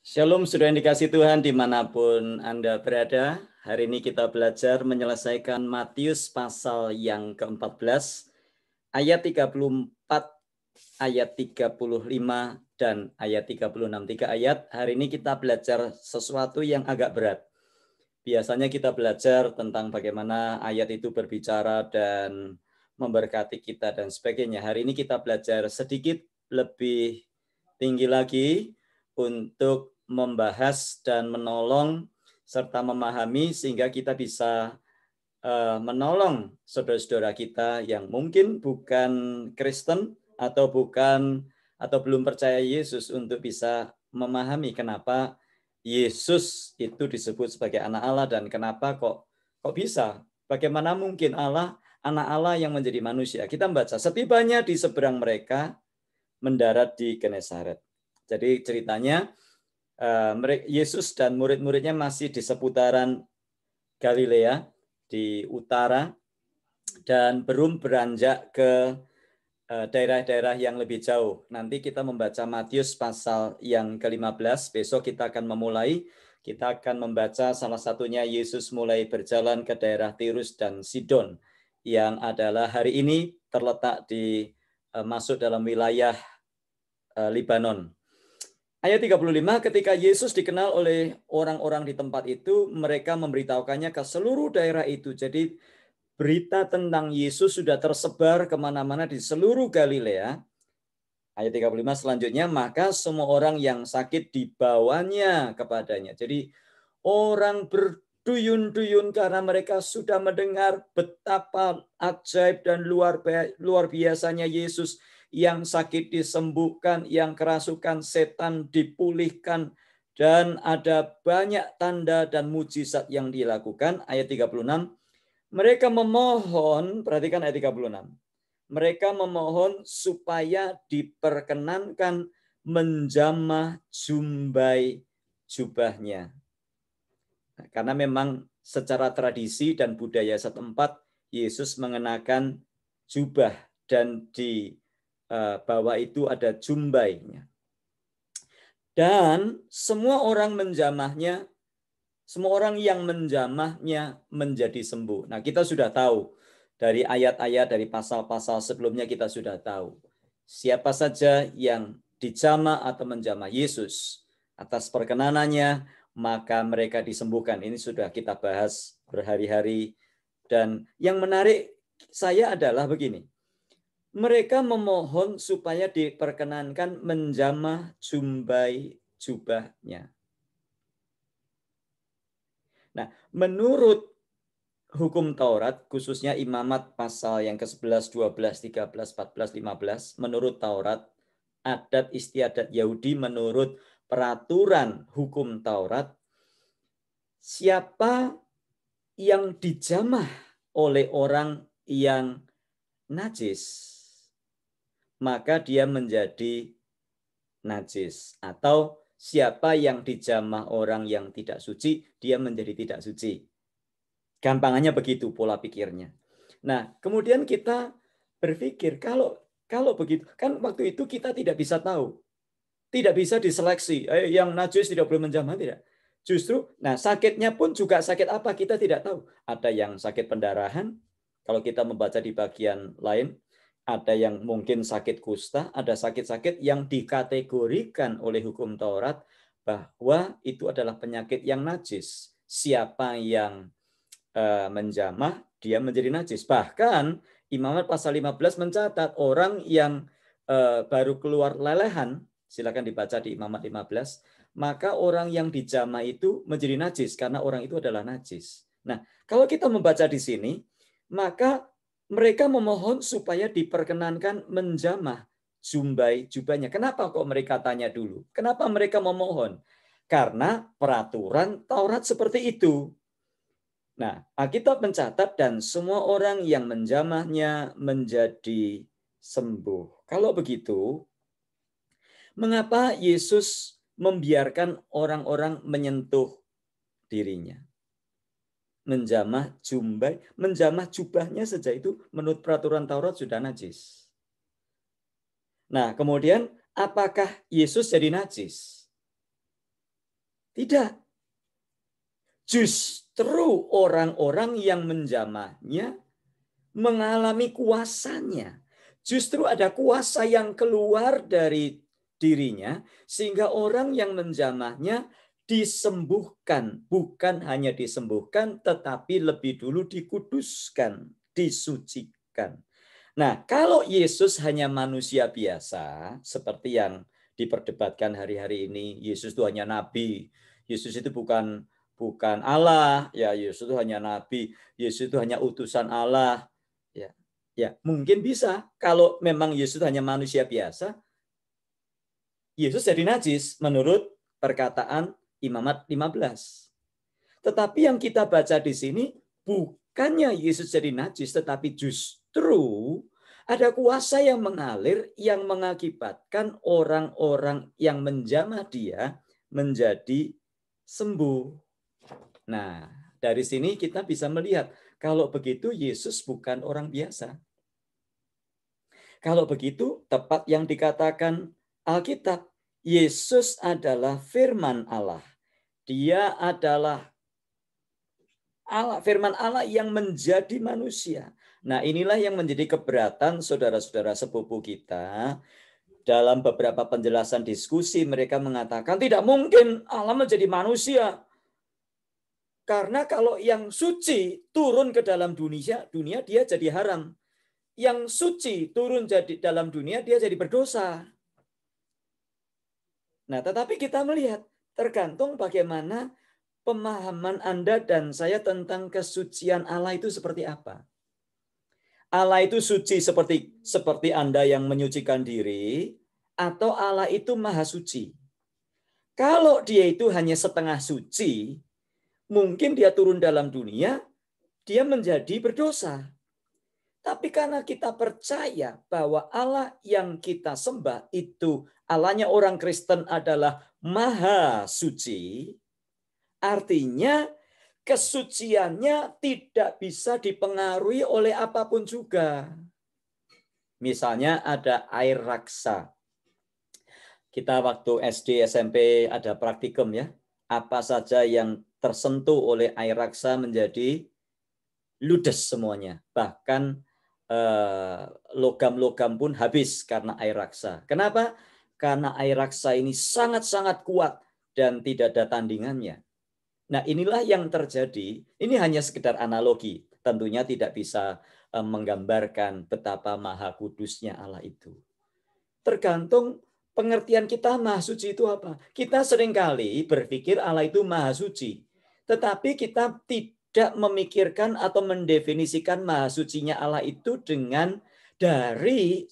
Shalom, sudah yang dikasih Tuhan dimanapun Anda berada. Hari ini kita belajar menyelesaikan Matius pasal yang ke-14, ayat 34, ayat 35, dan ayat 36. 3 ayat. Hari ini kita belajar sesuatu yang agak berat. Biasanya kita belajar tentang bagaimana ayat itu berbicara dan memberkati kita dan sebagainya. Hari ini kita belajar sedikit lebih tinggi lagi untuk membahas dan menolong serta memahami sehingga kita bisa menolong saudara-saudara kita yang mungkin bukan Kristen atau belum percaya Yesus untuk bisa memahami kenapa Yesus itu disebut sebagai anak Allah dan kenapa kok bisa? Bagaimana mungkin anak Allah yang menjadi manusia? Kita baca, setibanya di seberang mereka mendarat di Genesaret. Jadi ceritanya Yesus dan murid-muridnya masih di seputaran Galilea di utara dan belum beranjak ke daerah-daerah yang lebih jauh. Nanti kita membaca Matius pasal yang ke-15. Besok kita akan memulai. Kita akan membaca salah satunya Yesus mulai berjalan ke daerah Tirus dan Sidon yang adalah hari ini terletak di masuk dalam wilayah Libanon. Ayat 35, ketika Yesus dikenal oleh orang-orang di tempat itu, mereka memberitahukannya ke seluruh daerah itu. Jadi berita tentang Yesus sudah tersebar kemana-mana di seluruh Galilea. Ayat 35 selanjutnya, maka semua orang yang sakit dibawanya kepadanya. Jadi orang berduyun-duyun karena mereka sudah mendengar betapa ajaib dan luar biasanya Yesus, yang sakit disembuhkan, yang kerasukan setan dipulihkan, dan ada banyak tanda dan mujizat yang dilakukan. Ayat 36, mereka memohon, perhatikan ayat 36. Mereka memohon supaya diperkenankan menjamah jumbai jubahnya. Karena memang secara tradisi dan budaya setempat, Yesus mengenakan jubah dan di bawah itu ada jumbainya. Dan semua orang menjamahnya, semua orang yang menjamahnya menjadi sembuh. Nah, kita sudah tahu dari ayat-ayat dari pasal-pasal sebelumnya, kita sudah tahu siapa saja yang dijamah atau menjamah Yesus atas perkenanannya, maka mereka disembuhkan. Ini sudah kita bahas berhari-hari. Dan yang menarik saya adalah begini. Mereka memohon supaya diperkenankan menjamah jumbai jubahnya. Nah, menurut hukum Taurat, khususnya Imamat pasal yang ke-11, 12, 13, 14, 15, menurut Taurat, adat istiadat Yahudi, menurut peraturan hukum Taurat, siapa yang dijamah oleh orang yang najis, maka dia menjadi najis. Atau siapa yang dijamah orang yang tidak suci, dia menjadi tidak suci. Gampangannya begitu pola pikirnya. Nah, kemudian kita berpikir kalau begitu, kan waktu itu kita tidak bisa tahu. Tidak bisa diseleksi. Yang najis tidak boleh menjamah, tidak. Justru, nah sakitnya pun juga sakit apa kita tidak tahu. Ada yang sakit pendarahan, kalau kita membaca di bagian lain, ada yang mungkin sakit kusta, ada sakit-sakit yang dikategorikan oleh hukum Taurat bahwa itu adalah penyakit yang najis. Siapa yang menjamah, dia menjadi najis. Bahkan Imamat pasal 15 mencatat orang yang baru keluar lelehan, silakan dibaca di Imamat 15, maka orang yang dijamah itu menjadi najis karena orang itu adalah najis. Nah, kalau kita membaca di sini, maka mereka memohon supaya diperkenankan menjamah jubahnya. Kenapa kok mereka tanya dulu? Kenapa mereka memohon? Karena peraturan Taurat seperti itu. Nah, Alkitab mencatat dan semua orang yang menjamahnya menjadi sembuh. Kalau begitu, mengapa Yesus membiarkan orang-orang menyentuh dirinya? Menjamah jubahnya saja itu menurut peraturan Taurat sudah najis. Nah, kemudian apakah Yesus jadi najis? Tidak. Justru orang-orang yang menjamahnya mengalami kuasanya. Justru ada kuasa yang keluar dari dirinya sehingga orang yang menjamahnya disembuhkan. Bukan hanya disembuhkan tetapi lebih dulu dikuduskan, disucikan. Nah, kalau Yesus hanya manusia biasa, seperti yang diperdebatkan hari-hari ini, Yesus itu hanya nabi, Yesus itu bukan Allah, ya Yesus itu hanya nabi, Yesus itu hanya utusan Allah, ya, ya mungkin bisa kalau memang Yesus hanya manusia biasa, Yesus jadi najis menurut perkataan Imamat 15. Tetapi yang kita baca di sini bukannya Yesus jadi najis, tetapi justru ada kuasa yang mengalir yang mengakibatkan orang-orang yang menjamah dia menjadi sembuh. Nah, dari sini kita bisa melihat kalau begitu Yesus bukan orang biasa. Kalau begitu tepat yang dikatakan Alkitab, Yesus adalah firman Allah. Dia adalah Allah, firman Allah yang menjadi manusia. Nah, inilah yang menjadi keberatan saudara-saudara sepupu kita. Dalam beberapa penjelasan diskusi, mereka mengatakan tidak mungkin Allah menjadi manusia. Karena kalau yang suci turun ke dalam dunia dia jadi haram. Yang suci turun jadi dalam dunia, dia jadi berdosa. Nah, tetapi kita melihat, tergantung bagaimana pemahaman Anda dan saya tentang kesucian Allah itu seperti apa. Allah itu suci seperti Anda yang menyucikan diri, atau Allah itu maha suci. Kalau dia itu hanya setengah suci, mungkin dia turun dalam dunia, dia menjadi berdosa. Tapi karena kita percaya bahwa Allah yang kita sembah itu, Allahnya orang Kristen adalah maha suci, artinya kesuciannya tidak bisa dipengaruhi oleh apapun juga. Misalnya ada air raksa. Kita waktu SD, SMP ada praktikum ya. Apa saja yang tersentuh oleh air raksa menjadi ludes semuanya. Bahkan logam-logam pun habis karena air raksa. Kenapa? Karena air raksa ini sangat-sangat kuat dan tidak ada tandingannya. Nah, inilah yang terjadi. Ini hanya sekedar analogi. Tentunya tidak bisa menggambarkan betapa maha kudusnya Allah itu. Tergantung pengertian kita maha suci itu apa. Kita seringkali berpikir Allah itu maha suci. Tetapi kita tidak memikirkan atau mendefinisikan maha sucinya Allah itu dengan dari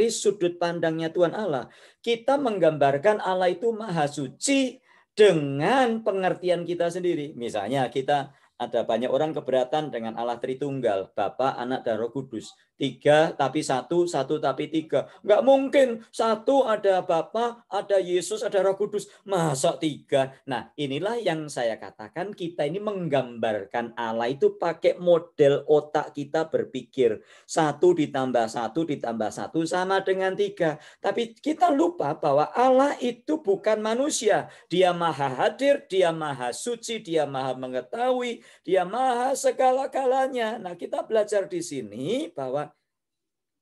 sudut pandangnya Tuhan Allah. Kita menggambarkan Allah itu maha suci dengan pengertian kita sendiri. Misalnya kita ada banyak orang keberatan dengan Allah Tritunggal, Bapa, Anak, dan Roh Kudus. 3 tapi 1, 1 tapi 3. Enggak mungkin 1 ada Bapa, ada Yesus, ada Roh Kudus. Masa 3? Nah, inilah yang saya katakan, kita ini menggambarkan Allah itu pakai model otak kita berpikir. 1 ditambah 1 ditambah 1 sama dengan 3. Tapi kita lupa bahwa Allah itu bukan manusia. Dia maha hadir, dia maha suci, dia maha mengetahui, dia maha segala-galanya. Nah, kita belajar di sini bahwa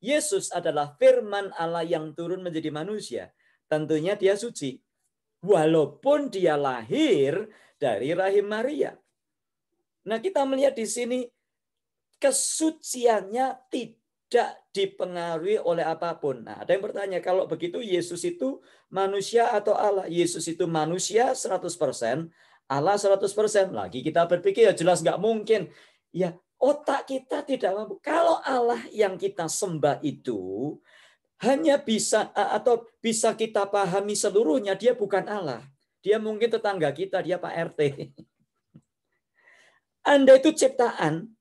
Yesus adalah firman Allah yang turun menjadi manusia. Tentunya dia suci. Walaupun dia lahir dari rahim Maria. Nah, kita melihat di sini kesuciannya tidak dipengaruhi oleh apapun. Nah, ada yang bertanya, kalau begitu Yesus itu manusia atau Allah? Yesus itu manusia 100%, Allah 100%. Lagi kita berpikir ya jelas nggak mungkin. Ya, otak kita tidak mampu. Kalau Allah yang kita sembah itu hanya bisa atau bisa kita pahami seluruhnya, dia bukan Allah. Dia mungkin tetangga kita, dia Pak RT. Anda itu ciptaan,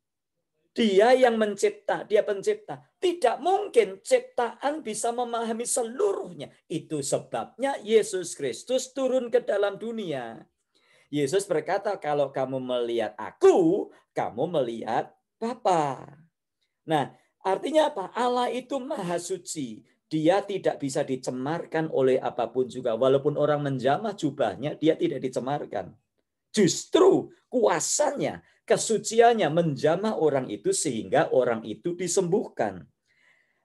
dia yang mencipta, dia pencipta. Tidak mungkin ciptaan bisa memahami seluruhnya. Itu sebabnya Yesus Kristus turun ke dalam dunia. Yesus berkata, kalau kamu melihat aku, kamu melihat Bapa. Nah, artinya apa? Allah itu maha suci. Dia tidak bisa dicemarkan oleh apapun juga. Walaupun orang menjamah jubahnya, dia tidak dicemarkan. Justru kuasanya, kesuciannya menjamah orang itu sehingga orang itu disembuhkan.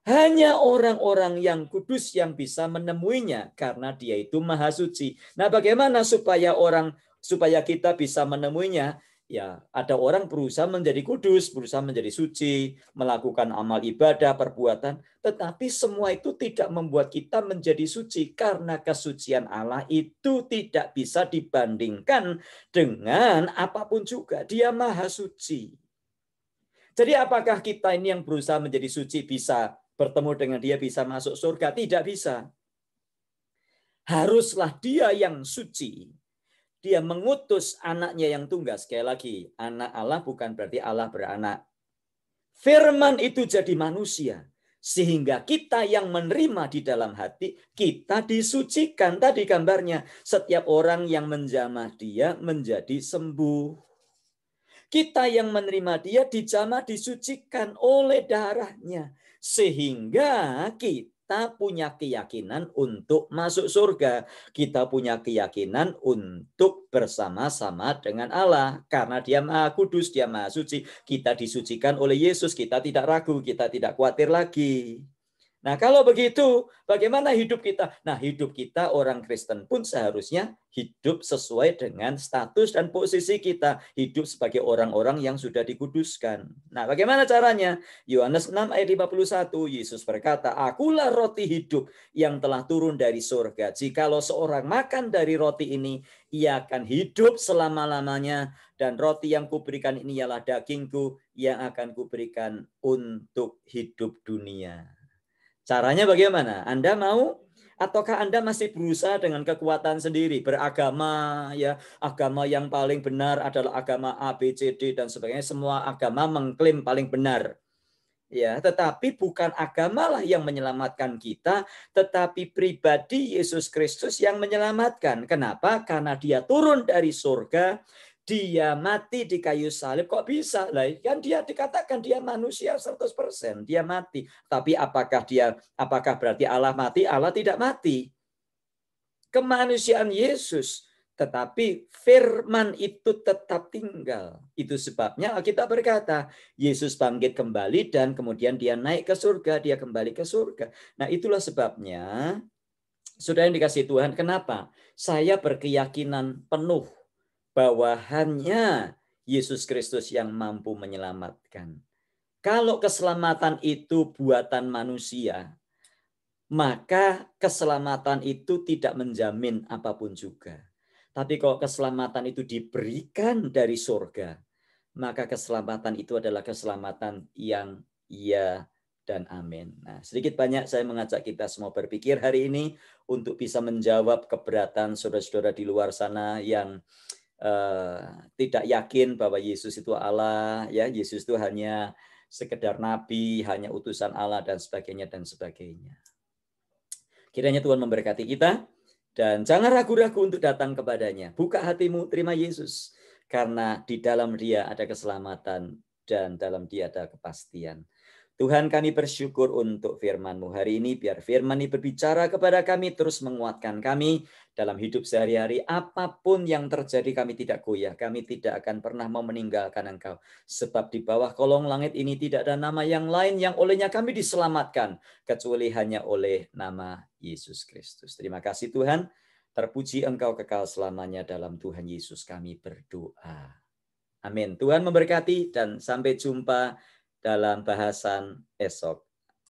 Hanya orang-orang yang kudus yang bisa menemuinya karena dia itu maha suci. Nah, bagaimana supaya kita bisa menemuinya? Ya, ada orang berusaha menjadi kudus, berusaha menjadi suci, melakukan amal ibadah, perbuatan, tetapi semua itu tidak membuat kita menjadi suci karena kesucian Allah itu tidak bisa dibandingkan dengan apapun juga. Dia maha suci. Jadi apakah kita ini yang berusaha menjadi suci bisa bertemu dengan dia, bisa masuk surga? Tidak bisa. Haruslah dia yang suci. Dia mengutus anaknya yang tunggal. Sekali lagi, anak Allah bukan berarti Allah beranak. Firman itu jadi manusia. Sehingga kita yang menerima di dalam hati, kita disucikan. Tadi gambarnya, setiap orang yang menjamah dia menjadi sembuh. Kita yang menerima dia dijamah, disucikan oleh darahnya. Sehingga kita punya keyakinan untuk masuk surga. Kita punya keyakinan untuk bersama-sama dengan Allah. Karena dia maha kudus, dia maha suci. Kita disucikan oleh Yesus, kita tidak ragu, kita tidak khawatir lagi. Nah, kalau begitu, bagaimana hidup kita? Nah, hidup kita orang Kristen pun seharusnya hidup sesuai dengan status dan posisi kita. Hidup sebagai orang-orang yang sudah dikuduskan. Nah, bagaimana caranya? Yohanes 6 ayat 51, Yesus berkata, "Akulah roti hidup yang telah turun dari surga. Jikalau seorang makan dari roti ini, ia akan hidup selama-lamanya. Dan roti yang kuberikan ini ialah dagingku yang akan kuberikan untuk hidup dunia." Caranya bagaimana? Anda mau ataukah Anda masih berusaha dengan kekuatan sendiri, beragama ya, agama yang paling benar adalah agama A, B, C, D dan sebagainya, semua agama mengklaim paling benar. Ya, tetapi bukan agamalah yang menyelamatkan kita, tetapi pribadi Yesus Kristus yang menyelamatkan. Kenapa? Karena dia turun dari surga, dia mati di kayu salib. Kok bisa? Lah, kan dia dikatakan dia manusia 100%, dia mati. Tapi apakah berarti Allah mati? Allah tidak mati. Kemanusiaan Yesus, tetapi firman itu tetap tinggal. Itu sebabnya kita berkata, Yesus bangkit kembali dan kemudian dia naik ke surga, dia kembali ke surga. Nah, itulah sebabnya, saudara yang dikasihi Tuhan, kenapa saya berkeyakinan penuh bahwa hanya Yesus Kristus yang mampu menyelamatkan. Kalau keselamatan itu buatan manusia, maka keselamatan itu tidak menjamin apapun juga. Tapi kalau keselamatan itu diberikan dari surga, maka keselamatan itu adalah keselamatan yang ya dan amin. Nah, sedikit banyak saya mengajak kita semua berpikir hari ini untuk bisa menjawab keberatan saudara-saudara di luar sana yang tidak yakin bahwa Yesus itu Allah, ya Yesus itu hanya sekedar nabi, hanya utusan Allah dan sebagainya dan sebagainya. Kiranya Tuhan memberkati kita dan jangan ragu-ragu untuk datang kepadanya. Buka hatimu, terima Yesus karena di dalam Dia ada keselamatan dan dalam Dia ada kepastian. Tuhan, kami bersyukur untuk firman-Mu hari ini. Biar firman ini berbicara kepada kami, terus menguatkan kami dalam hidup sehari-hari. Apapun yang terjadi, kami tidak goyah. Kami tidak akan pernah mau meninggalkan Engkau. Sebab di bawah kolong langit ini tidak ada nama yang lain yang olehnya kami diselamatkan. Kecuali hanya oleh nama Yesus Kristus. Terima kasih Tuhan. Terpuji Engkau kekal selamanya dalam Tuhan Yesus kami berdoa. Amin. Tuhan memberkati dan sampai jumpa dalam bahasan esok.